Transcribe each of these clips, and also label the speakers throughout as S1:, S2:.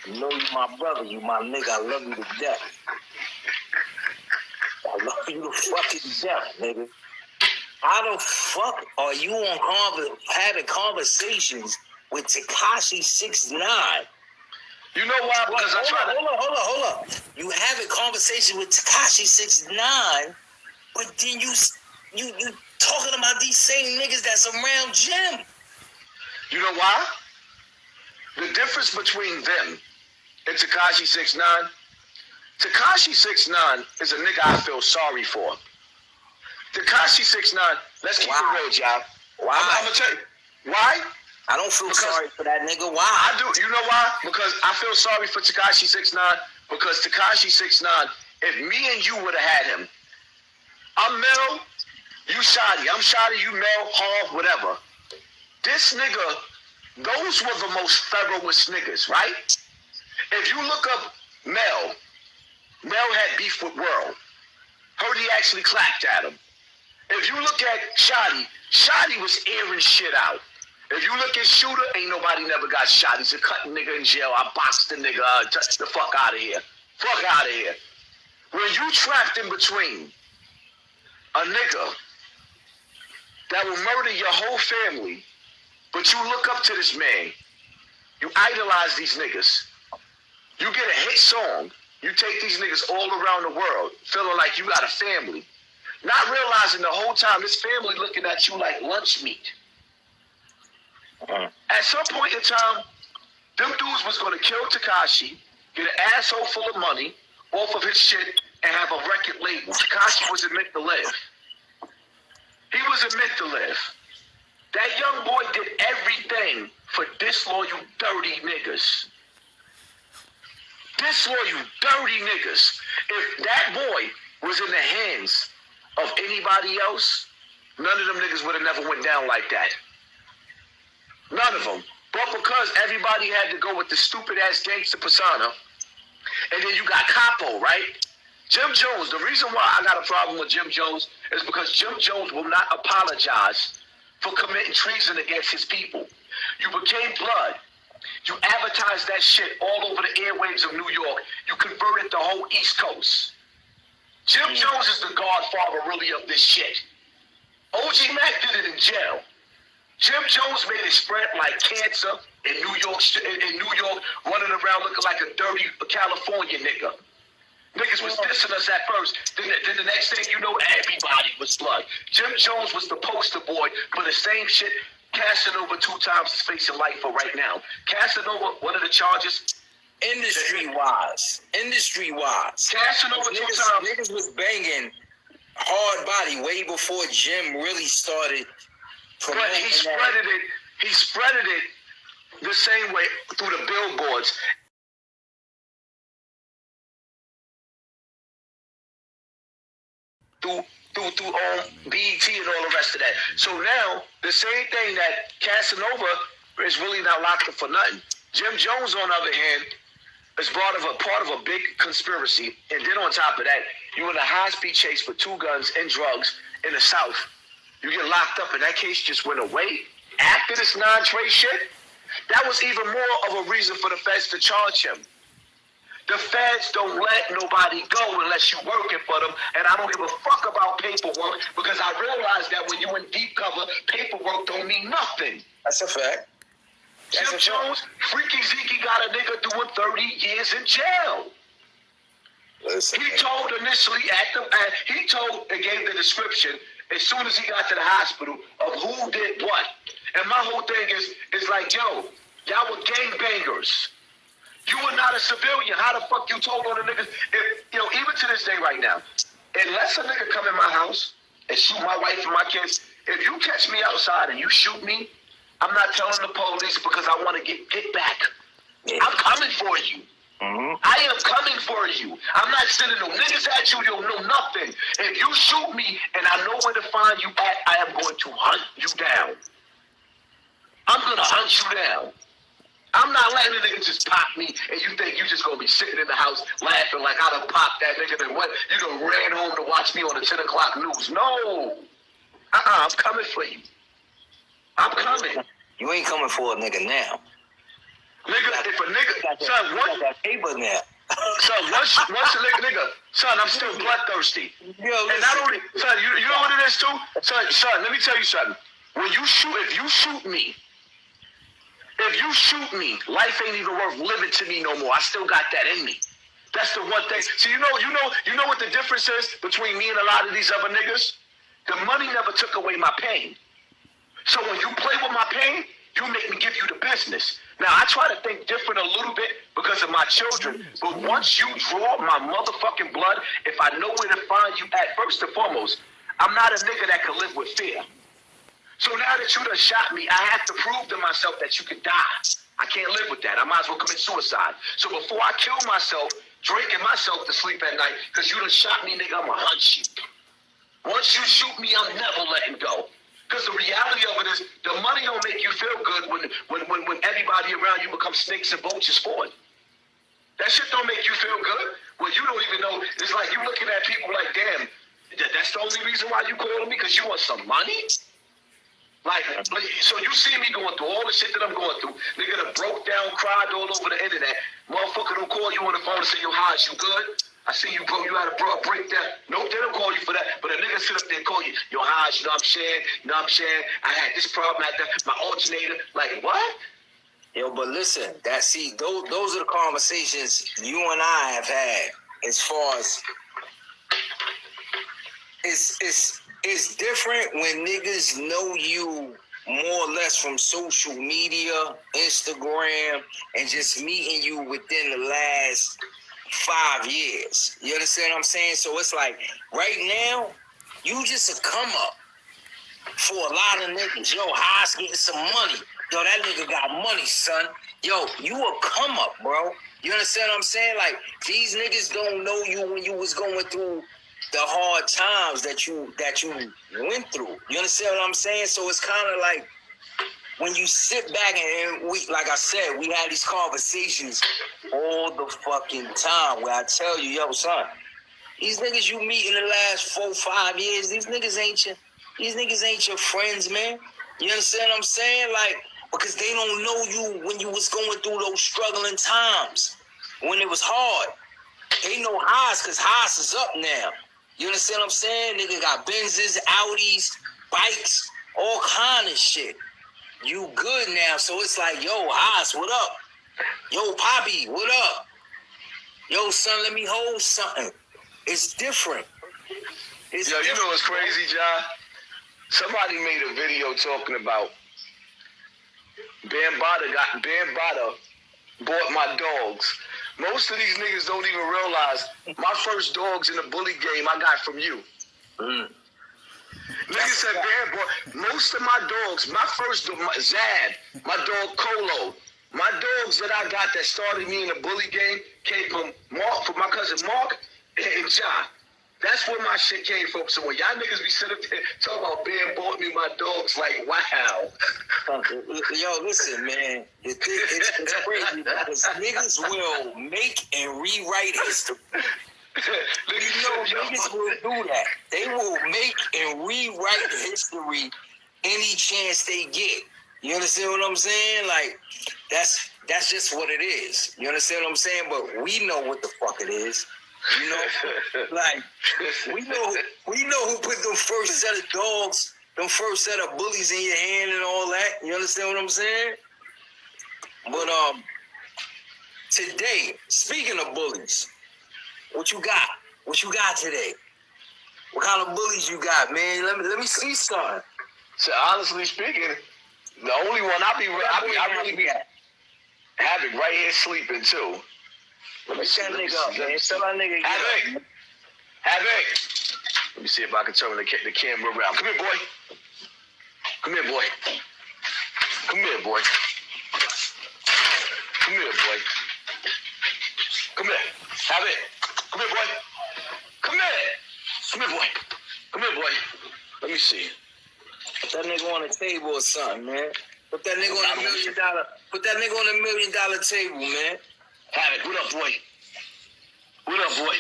S1: You know you my brother, you my nigga. I love you to death. I love you to fucking death, nigga. How the fuck are you on having conversations with TEKASHI69?
S2: You know why? Because
S1: Hold up. You having conversations with TEKASHI69, but then you talking about these same niggas that's around Jim.
S2: You know why? The difference between them and TEKASHI69, TEKASHI69 is a nigga I feel sorry for. TEKASHI69, let's keep it real, y'all.
S1: Why?
S2: I'm gonna tell you. Why?
S1: I don't feel sorry for that nigga. Why?
S2: I do. You know why? Because I feel sorry for TEKASHI69 because TEKASHI69, if me and you would have had him, I'm Mel, you Shotty. I'm Shotty, you Mel, Hall, whatever. This nigga, those were the most thoroughest niggas, right? If you look up Mel had beef with World. Heard he actually clapped at him. If you look at Shotty was airing shit out. If you look at Shooter, ain't nobody never got shot. He's a cutting nigga in jail. I boxed the nigga. Touch the fuck out of here. Fuck out of here. When you trapped in between a nigga that will murder your whole family, but you look up to this man, you idolize these niggas, you get a hit song, you take these niggas all around the world, feeling like you got a family, not realizing the whole time this family looking at you like lunch meat. At some point in time, them dudes was going to kill TEKASHI, get an asshole full of money off of his shit, and have a record label. TEKASHI wasn't meant to live. He wasn't meant to live. That young boy did everything for disloyal, dirty niggas. Disloyal, dirty niggas. If that boy was in the hands of anybody else, none of them niggas would have never went down like that. None of them. But because everybody had to go with the stupid-ass gangster persona, and then you got Capo, right? Jim Jones, the reason why I got a problem with Jim Jones is because Jim Jones will not apologize for committing treason against his people. You became blood. You advertised that shit all over the airwaves of New York. You converted the whole East Coast. Jim Jones is the godfather, really, of this shit. OG Mac did it in jail. Jim Jones made it spread like cancer in New York, running around looking like a dirty California nigga. Niggas was dissing us at first. Then the next thing you know, everybody was blood. Jim Jones was the poster boy for the same shit Casanova 2 times is facing life for right now. Casanova, one of the charges.
S1: Industry-wise.
S2: Casanova 2 times.
S1: Niggas was banging hard body way before Jim really started.
S2: But he spreaded it the same way through the billboards. Through BET and all the rest of that. So now, the same thing that Casanova is really not locked up for nothing. Jim Jones, on the other hand, is part of a big conspiracy. And then on top of that, you in a high-speed chase for 2 guns and drugs in the South. You get locked up and that case just went away after this non-trade shit. That was even more of a reason for the feds to charge him. The feds don't let nobody go unless you're working for them, and I don't give a fuck about paperwork because I realize that when you're in deep cover, paperwork don't mean nothing.
S1: That's a fact.
S2: Jim Jones, Freaky Zeke got a nigga doing 30 years in jail.
S1: Listen,
S2: he told initially and gave the description as soon as he got to the hospital of who did what. And my whole thing is like, yo, y'all were gangbangers. You were not a civilian. How the fuck you told all the niggas? Even to this day right now, unless a nigga come in my house and shoot my wife and my kids, if you catch me outside and you shoot me, I'm not telling the police because I want to get back. Yeah. I'm coming for you. Mm-hmm. I am coming for you. I'm not sending no niggas at you. You'll know nothing. If you shoot me and I know where to find you at, I am going to hunt you down. I'm going to hunt you down. I'm not letting a nigga just pop me and you think you just going to be sitting in the house laughing like I done popped that nigga and what? You done ran home to watch me on the 10 o'clock news. No. I'm coming for you. I'm coming.
S1: You ain't coming for a nigga now.
S2: Nigga, if a nigga... Son,
S1: got that paper now.
S2: Son, once a nigga, son, I'm still bloodthirsty.
S1: Yo,
S2: and not only, son, you know what it is too? Son, let me tell you something. When you shoot, if you shoot me, life ain't even worth living to me no more. I still got that in me. That's the one thing. So you know what the difference is between me and a lot of these other niggas? The money never took away my pain. So when you play with my pain, you make me give you the business. Now, I try to think different a little bit because of my children, but once you draw my motherfucking blood, if I know where to find you at, first and foremost, I'm not a nigga that can live with fear. So now that you done shot me, I have to prove to myself that you can die. I can't live with that. I might as well commit suicide. So before I kill myself, drinking myself to sleep at night, because you done shot me, nigga, I'ma hunt you. Once you shoot me, I'm never letting go. Because the reality of it is, the money don't make you feel good when everybody around you becomes snakes and vultures for it. That shit don't make you feel good. Well, you don't even know. It's like you looking at people like, damn, that's the only reason why you calling me? Because you want some money? Like, so you see me going through all the shit that I'm going through. Nigga done broke down, cried all over the internet. Motherfucker don't call you on the phone and say, yo, Hodge, you good? I see you, bro. You had a breakdown. Nope, they don't call you for that. But a nigga sit up there and call you, yo, Hodge, you know what I'm saying? I had this problem at my alternator. Like, what?
S1: Yo, but listen, those are the conversations you and I have had as far as it's different when niggas know you more or less from social media, Instagram, and just meeting you within the last 5 years. You understand what I'm saying? So it's like, right now, you just a come up for a lot of niggas. Yo, Haas getting some money. Yo, that nigga got money, son. Yo, you a come up, bro. You understand what I'm saying? Like, these niggas don't know you when you was going through the hard times that you went through. You understand what I'm saying? So it's kind of like, when you sit back and we, like I said, we had these conversations all the fucking time where I tell you, yo, son, these niggas you meet in the last 4-5 years, these niggas ain't your friends, man. You understand what I'm saying? Like, because they don't know you when you was going through those struggling times, when it was hard. They know Haas because Haas is up now. You understand what I'm saying? Nigga got Benzes, Audis, bikes, all kind of shit. You good now, so it's like, yo, Haas, what up? Yo, Poppy, what up? Yo, son, let me hold something. It's different.
S2: Yo, you know what's crazy, John? Somebody made a video talking about Bambada bought my dogs. Most of these niggas don't even realize my first dogs in the bully game I got from you. Niggas said most of my dogs, my first dog, Zad, my dog Colo, my dogs that I got that started me in the bully game came from my cousin Mark and John. That's where my shit came from. So when y'all niggas be sitting there talking about Ben bought me my dogs, like, wow.
S1: Yo, listen, man. It's crazy because niggas will make and rewrite history. Niggas will do that. They will make and rewrite history any chance they get. You understand what I'm saying? Like, that's just what it is. You understand what I'm saying? But we know what the fuck it is. You know, like we know who put them first set of dogs, them first set of bullies in your hand and all that. You understand what I'm saying? But today, speaking of bullies, what you got? What you got today? What kind of bullies you got, man? Let me see something.
S2: So honestly speaking, the only one I really be Havoc right here sleeping too. Let me see.
S1: That nigga up, man. Tell that nigga
S2: Havoc. Let me see if I can turn the camera around. Come here, boy. Come here, boy. Come here, boy. Come here, boy. Come here. Havoc. Come here, boy. Come here. Come here, boy. Come here, boy. Let me see.
S1: Put that nigga on the table or something, man. Put that nigga on $1 million. Put that nigga on $1 million table, man.
S2: Havoc, what up, boy? What up, boy?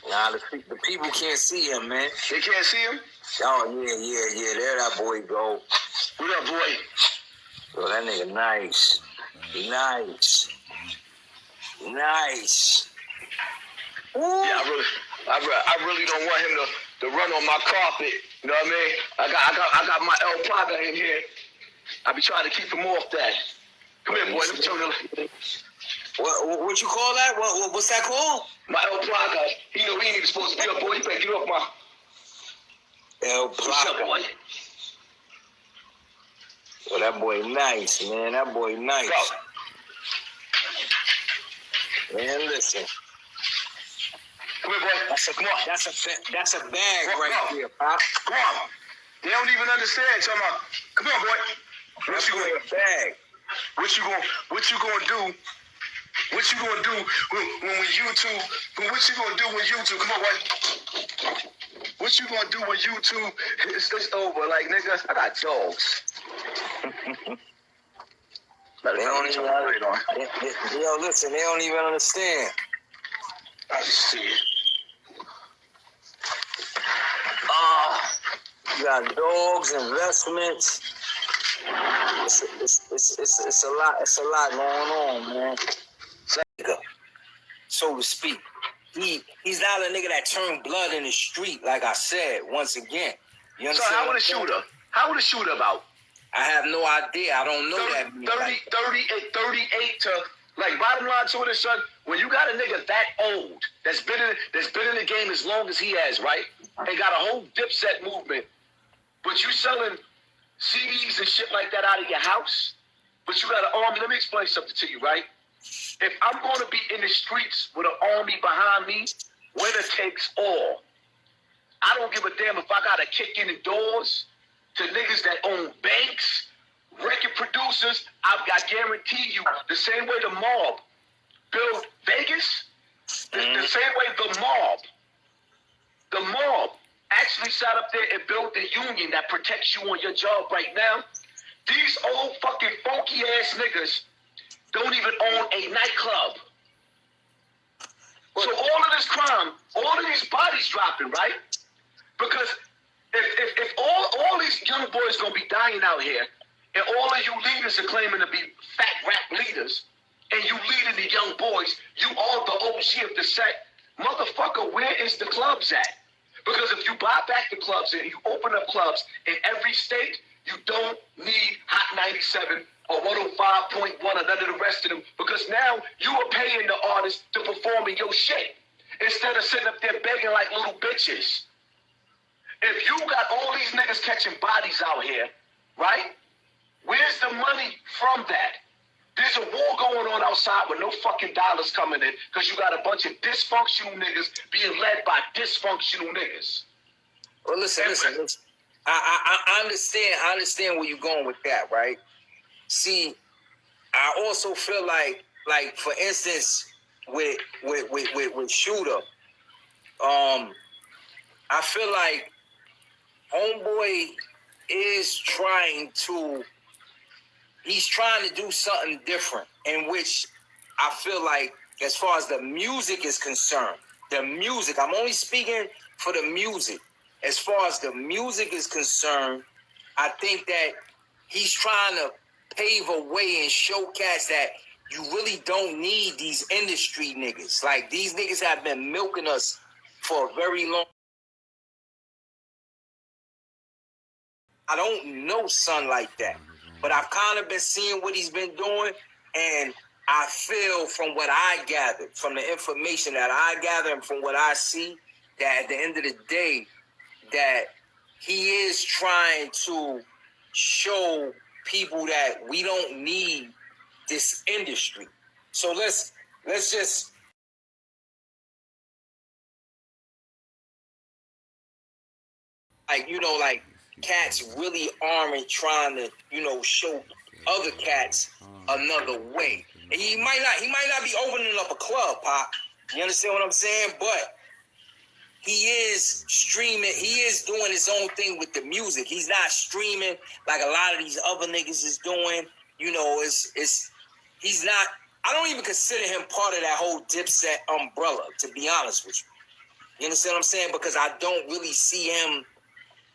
S1: Nah, the people can't see him, man.
S2: They can't see him?
S1: Oh, yeah. There that boy go.
S2: What up, boy?
S1: Yo, that nigga nice. He nice. Nice. Ooh.
S2: Yeah, I really don't want him to run on my carpet. You know what I mean? I got my El Plaga in here. I be trying to keep him off that. Come here, boy. Let me turn the.
S1: What you call that? What's that called?
S2: My El Plaga. He know he ain't even supposed to be up, boy. You better get off my.
S1: El Plaga.
S2: Boy.
S1: Well, that boy nice, man. That boy nice.
S2: Go.
S1: Man, listen.
S2: Come here, boy. Come on.
S1: That's a bag right there, Pop.
S2: Come on. They don't even understand. Come on, boy.
S1: What you gonna bag?
S2: What you gonna do? What you gonna do when YouTube? What you gonna do when YouTube? Come on, boy. What you gonna do when YouTube is over? Like, nigga, I got dogs.
S1: They don't even yo, listen, they don't even understand.
S2: I just see it.
S1: You got dogs, investments. It's a lot going on, man. So to speak. He's not a nigga that turned blood in the street, like I said, once again. You understand?
S2: So how would a shooter about?
S1: I have no idea. I don't know
S2: 38 to, like, bottom line to it is, son, when you got a nigga that old, that's been in the game as long as he has, right? And got a whole Dipset movement, but you selling CDs and shit like that out of your house, but you got an army. Let me explain something to you, right? If I'm going to be in the streets with an army behind me, winner takes all. I don't give a damn if I got to kick in the doors to niggas that own banks, record producers. I guarantee you, the same way the mob built Vegas, the same way the mob actually sat up there and built the union that protects you on your job right now. These old fucking funky ass niggas don't even own a nightclub. So all of this crime, all of these bodies dropping, right? Because if all these young boys gonna be dying out here, and all of you leaders are claiming to be fat rap leaders, and you leading the young boys, you are the OG of the set, motherfucker, where is the clubs at? Because if you buy back the clubs and you open up clubs in every state, you don't need Hot 97 or 105.1 or none of the rest of them, because now you are paying the artists to perform in your shit instead of sitting up there begging like little bitches. If you got all these niggas catching bodies out here, right? Where's the money from that? There's a war going on outside with no fucking dollars coming in because you got a bunch of dysfunctional niggas being led by dysfunctional niggas.
S1: Well, listen. I understand where you're going with that, right? See, I also feel like for instance, with Shooter, I feel like Homeboy is trying to do something different, in which I feel like, as far as the music is concerned, I'm only speaking for the music. As far as the music is concerned, I think that he's trying to pave a way and show cats that you really don't need these industry niggas. Like, these niggas have been milking us for a very long. I don't know son like that, but I've kind of been seeing what he's been doing, and I feel from what I gathered, from the information that I gather and from what I see, that at the end of the day, that he is trying to show people that we don't need this industry. So let's just like cats really aren't trying to, show other cats another way. And he might not be opening up a club, Pop. You understand what I'm saying? But he is streaming. He is doing his own thing with the music. He's not streaming like a lot of these other niggas is doing. He's not. I don't even consider him part of that whole Dipset umbrella, to be honest with you. You understand what I'm saying? Because I don't really see him.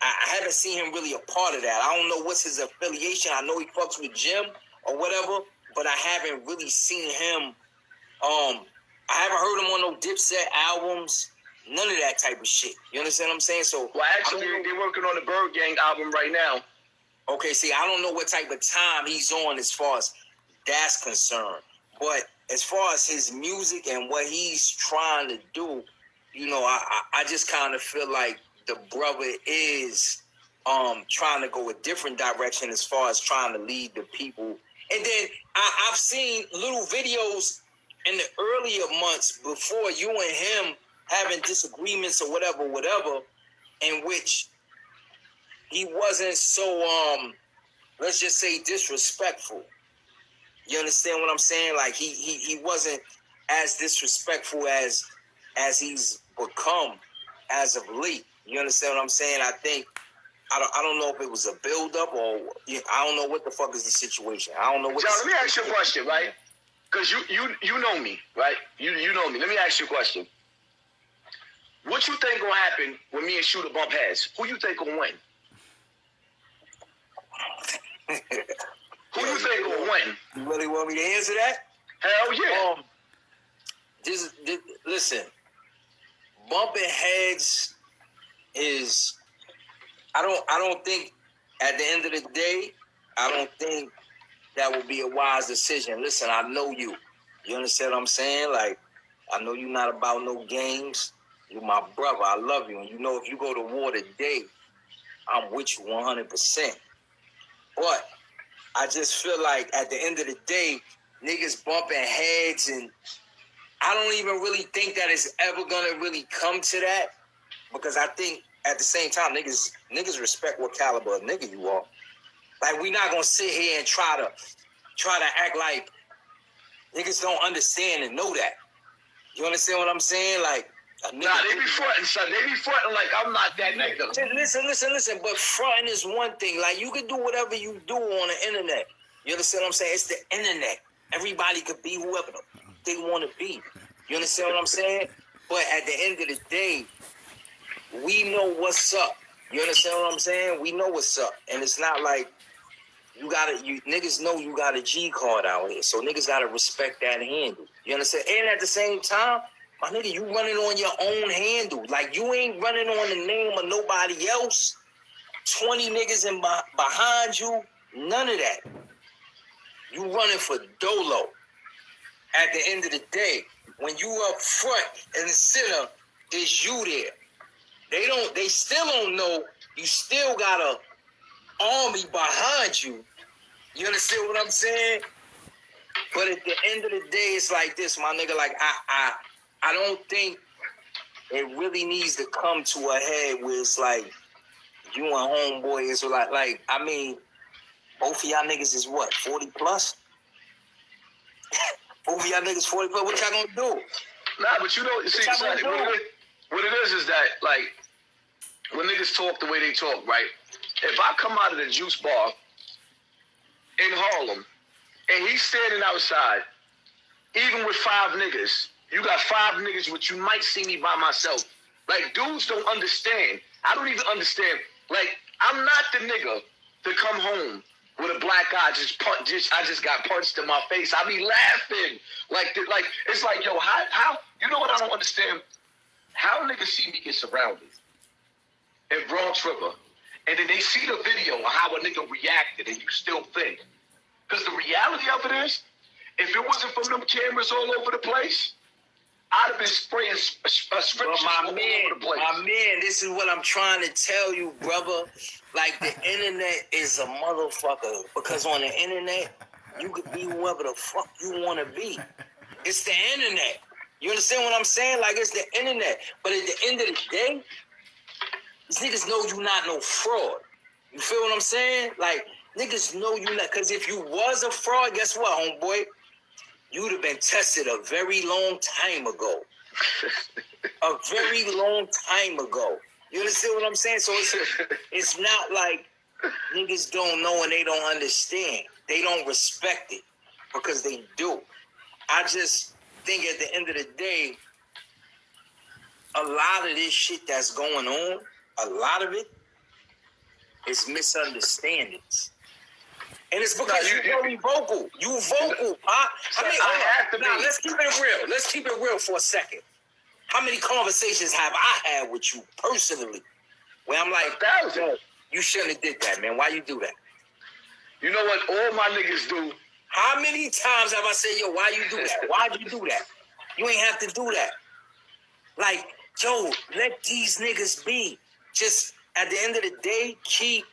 S1: I haven't seen him really a part of that. I don't know what's his affiliation. I know he fucks with Jim or whatever, but I haven't really seen him I haven't heard him on no Dipset albums. None of that type of shit. You understand what I'm saying? So,
S2: well, actually, they're working on the Bird Gang album right now.
S1: Okay, see, I don't know what type of time he's on as far as that's concerned. But as far as his music and what he's trying to do, you know, I just kind of feel like the brother is trying to go a different direction as far as trying to lead the people. And then I've seen little videos in the earlier months before you and him having disagreements or whatever, in which he wasn't so let's just say disrespectful. You understand what I'm saying? Like he wasn't as disrespectful as he's become as of late. You understand what I'm saying? I think I don't know if it was a build up or I don't know what the fuck is the situation. I don't know what.
S2: John, let me ask you a question, right? Because you know me, right? You know me. Let me ask you a question. What you think gonna happen when me and Shooter bump heads? Who you think gonna win? Who you think gonna win?
S1: You really want me to answer that?
S2: Hell yeah.
S1: Listen, bumping heads is. I don't think at the end of the day, I don't think that would be a wise decision. Listen, I know you. You understand what I'm saying? Like, I know you're not about no games. You're my brother. I love you. And you know if you go to war today, I'm with you 100%. But I just feel like at the end of the day, niggas bumping heads, and I don't even really think that it's ever gonna really come to that, because I think at the same time, niggas respect what caliber of nigga you are. Like, we not gonna sit here and try to act like niggas don't understand and know that. You understand what I'm saying? Like,
S2: nah, they be fronting, son. They be fronting like I'm not that nigga.
S1: Listen. But fronting is one thing. Like, you can do whatever you do on the internet. You understand what I'm saying? It's the internet. Everybody could be whoever they want to be. You understand what I'm saying? But at the end of the day, we know what's up. You understand what I'm saying? We know what's up. And it's not like you niggas know you got a G card out here. So niggas gotta respect that handle. You understand? And at the same time, my nigga, you running on your own handle. Like, you ain't running on the name of nobody else. 20 niggas behind you. None of that. You running for Dolo. At the end of the day, when you up front and the center, is you there. They still don't know you still got a army behind you. You understand what I'm saying? But at the end of the day, it's like this, my nigga. Like, I don't think it really needs to come to a head where it's like you and homeboy is like I mean, both of y'all niggas is what, 40 plus? Both of y'all niggas 40 plus. What y'all gonna do?
S2: Nah, but you know, see, son, what it is that, like, when niggas talk the way they talk, right? If I come out of the juice bar in Harlem and he's standing outside, even with 5 niggas, you got 5 niggas, which you might see me by myself. Like, dudes don't understand. I don't even understand. Like, I'm not the nigga to come home with a black eye, I just got punched in my face. I be laughing. Like it's like, yo, how, you know what I don't understand? How niggas see me get surrounded in Bronx River, and then they see the video of how a nigga reacted, and you still think. Because the reality of it is, if it wasn't from them cameras all over the place, I'd have been spraying scriptures all over the place.
S1: My man, this is what I'm trying to tell you, brother. Like, the internet is a motherfucker. Because on the internet, you could be whoever the fuck you want to be. It's the internet. You understand what I'm saying? Like, it's the internet. But at the end of the day, these niggas know you not no fraud. You feel what I'm saying? Like, niggas know you not. Because if you was a fraud, guess what, homeboy? You'd have been tested a very long time ago. A very long time ago. You understand what I'm saying? So it's not like niggas don't know and they don't understand. They don't respect it because they do. I just think at the end of the day, a lot of this shit that's going on, a lot of it is misunderstandings. And it's because you're very vocal. You vocal, Pop. Let's keep it real. Let's keep it real for a second. How many conversations have I had with you personally where I'm like, you shouldn't have did that, man. Why you do that?
S2: You know what all my niggas do?
S1: How many times have I said, yo, why you do that? Why'd you do that? You ain't have to do that. Like, yo, let these niggas be. Just at the end of the day, keep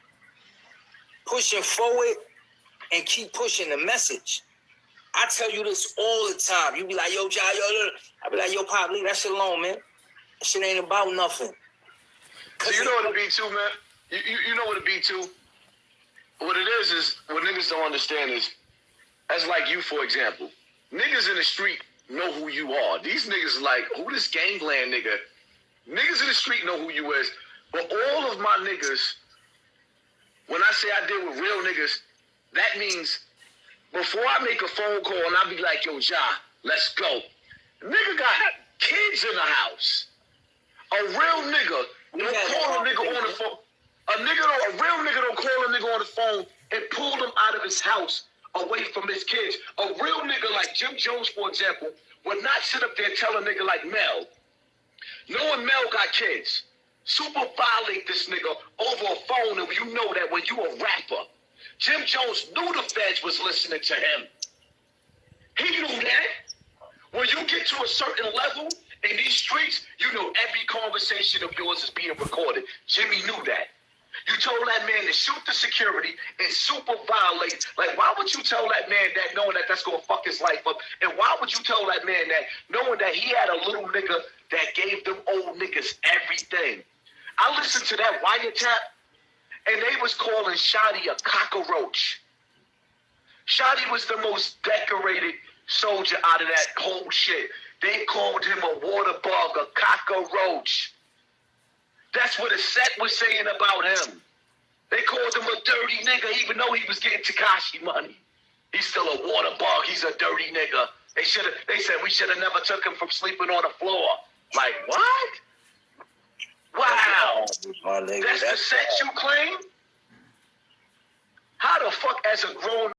S1: pushing forward and keep pushing the message. I tell you this all the time. You be like, yo, Ja, I be like, yo, Pop, leave that shit alone, man. That shit ain't about nothing.
S2: So you know what it be too, man? You know what it be too? What it is what niggas don't understand is, as like you, for example, niggas in the street know who you are. These niggas like, who this gangland nigga? Niggas in the street know who you is. But all of my niggas, when I say I deal with real niggas, that means before I make a phone call and I be like, yo, Ja, let's go. Nigga got kids in the house. A real nigga don't call a nigga on the phone. A real nigga don't call a nigga on the phone and pull him out of his house away from his kids. A real nigga like Jim Jones, for example, would not sit up there and tell a nigga like Mel, knowing Mel got kids, super violate this nigga over a phone, and you know that when you a rapper. Jim Jones knew the feds was listening to him. He knew that. When you get to a certain level in these streets, you know every conversation of yours is being recorded. Jimmy knew that. You told that man to shoot the security and super violate. Like, why would you tell that man that knowing that that's going to fuck his life up? And why would you tell that man that knowing that he had a little nigga that gave them old niggas everything? I listened to that wiretap, and they was calling Shotty a cockroach. Shotty was the most decorated soldier out of that whole shit. They called him a water bug, a cockroach. That's what the set was saying about him. They called him a dirty nigga, even though he was getting TEKASHI money. He's still a water bug. He's a dirty nigga. They said we should have never took him from sleeping on the floor. Like, what? Wow. That's the set you claim? How the fuck, as a grown